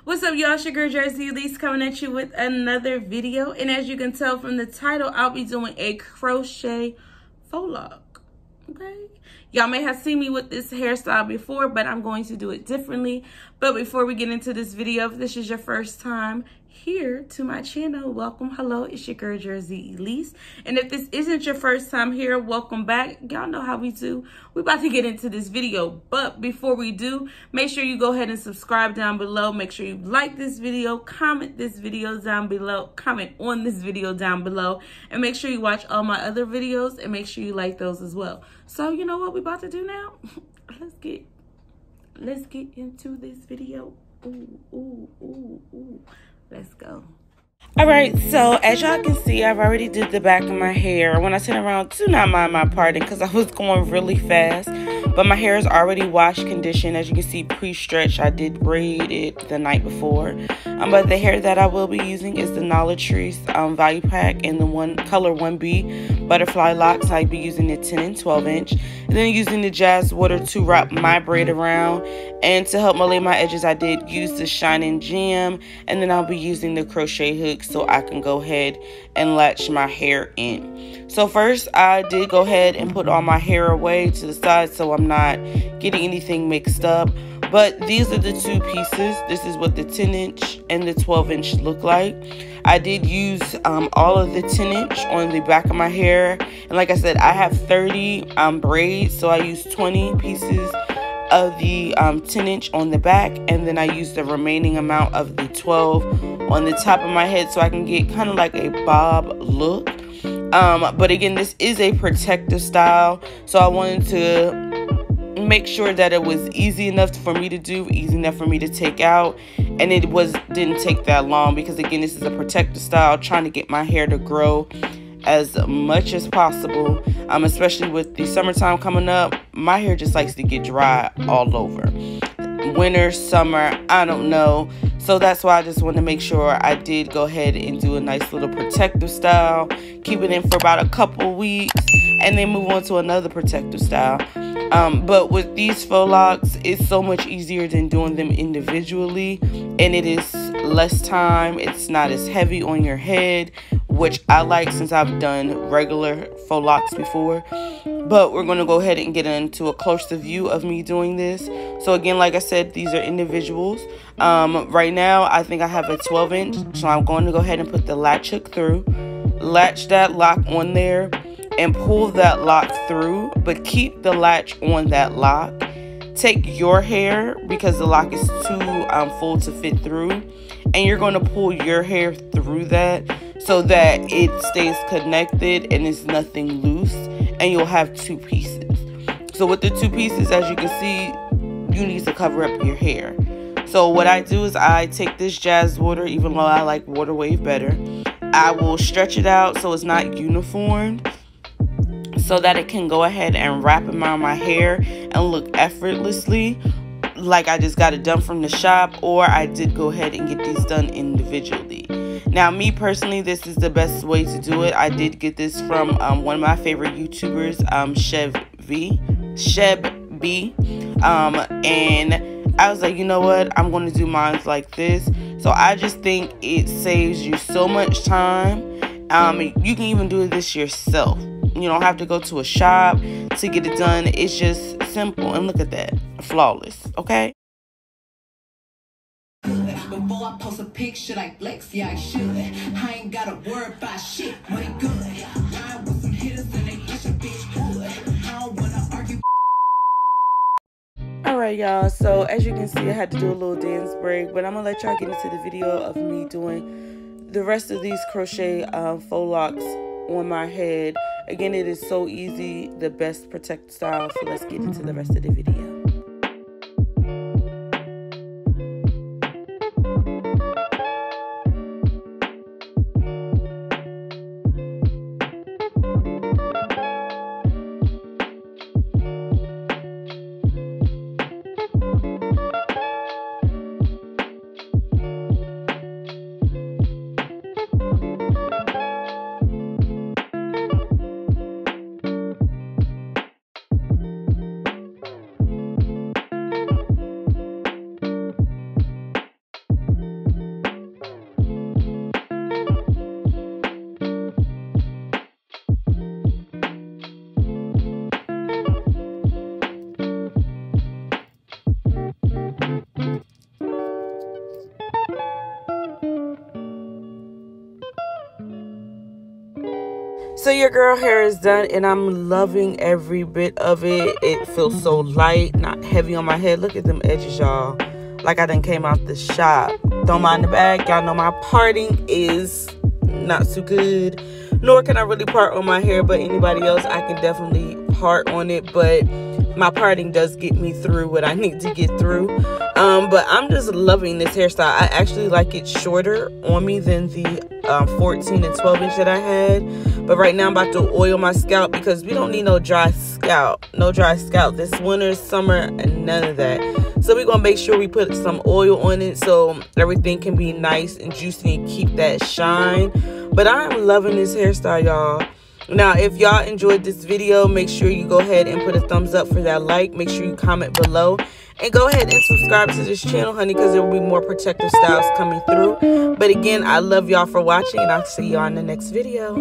What's up, y'all? It's your girl Jerzey Elise coming at you with another video. And as you can tell from the title, I'll be doing a crochet faux loc. Okay? Y'all may have seen me with this hairstyle before, but I'm going to do it differently. But before we get into this video, if this is your first time here to my channel, welcome. Hello, it's your girl Jerzey Elise. And if this isn't your first time here, welcome back. Y'all know how we do. We're about to get into this video, but before we do, make sure you go ahead and subscribe down below. Make sure you like this video, comment this video down below, comment on this video down below, and make sure you watch all my other videos and make sure you like those as well. So you know what we're about to do now? Let's get into this video. Let's go. All right, so as y'all can see, I've already did the back of my hair. When I turn around, do not mind my parting because I was going really fast. But my hair is already washed, conditioned. As you can see, pre-stretched. I did braid it the night before. But the hair that I will be using is the Tress Value Pack in the color 1B Butterfly Locks. I'll be using the 10 and 12 inch. And then using the Jazz Water to wrap my braid around. And to help lay my edges, I did use the Shining Gem. And then I'll be using the crochet hook so I can go ahead and latch my hair in. So first, I did go ahead and put all my hair away to the side so I'm not getting anything mixed up. But these are the two pieces. This is what the 10 inch and the 12 inch look like. I did use all of the 10 inch on the back of my hair. And like I said, I have 30 braids, so I used 20 pieces of the 10 inch on the back, and then I use the remaining amount of the 12 on the top of my head so I can get kind of like a bob look. But again, this is a protective style, so I wanted to make sure that it was easy enough for me to do, easy enough for me to take out, and it didn't take that long because again, this is a protective style, trying to get my hair to grow as much as possible, especially with the summertime coming up. My hair just likes to get dry all over. Winter, summer, I don't know. So that's why I just want to make sure I did go ahead and do a nice little protective style, keep it in for about a couple weeks, and then move on to another protective style. But with these faux locs, it's so much easier than doing them individually, and it is less time. It's not as heavy on your head, which I like since I've done regular faux locs before. But we're going to go ahead and get into a closer view of me doing this. So again, like I said, these are individuals. Right now, I think I have a 12 inch. So I'm going to go ahead and put the latch hook through. Latch that lock on there and pull that lock through. But keep the latch on that lock. Take your hair, because the lock is too full to fit through. And you're going to pull your hair through that so that it stays connected and it's nothing loose. And you'll have two pieces. So with the two pieces, as you can see, you need to cover up your hair. So what I do is I take this Jazz Water, even though I like Water Wave better. I will stretch it out so it's not uniformed, so that it can go ahead and wrap around my hair and look effortlessly like I just got it done from the shop, or I did go ahead and get these done individually. Now, me personally, this is the best way to do it. I did get this from one of my favorite YouTubers, Sheb B. And I was like, you know what? I'm going to do mine like this. So I just think it saves you so much time. You can even do this yourself. You don't have to go to a shop to get it done. It's just simple. And look at that. Flawless. Okay? Before I post a picture like flex, yeah, I should. I ain't gotta worry about shit, money good. Ride with some hitters and they push a bitch good. I don't wanna argue. Alright, y'all, so as you can see, I had to do a little dance break, but I'm gonna let y'all get into the video of me doing the rest of these crochet faux locs on my head. Again, it is so easy, the best protect style, so let's get into the rest of the video. So your girl hair is done, and I'm loving every bit of it. It feels so light, not heavy on my head. Look at them edges, y'all. Like I done came out the shop. Don't mind the bag. Y'all know my parting is not so good. Nor can I really part on my hair, but anybody else, I can definitely part on it. But my parting does get me through what I need to get through. But I'm just loving this hairstyle. I actually like it shorter on me than the 14 and 12 inch that I had. But right now I'm about to oil my scalp because we don't need no dry scalp. No dry scalp this winter, summer, and none of that. So we're gonna make sure we put some oil on it so everything can be nice and juicy and keep that shine. But I'm loving this hairstyle, y'all. Now, if y'all enjoyed this video, make sure you go ahead and put a thumbs up for that like. Make sure you comment below. And go ahead and subscribe to this channel, honey, because there will be more protective styles coming through. But again, I love y'all for watching, and I'll see y'all in the next video.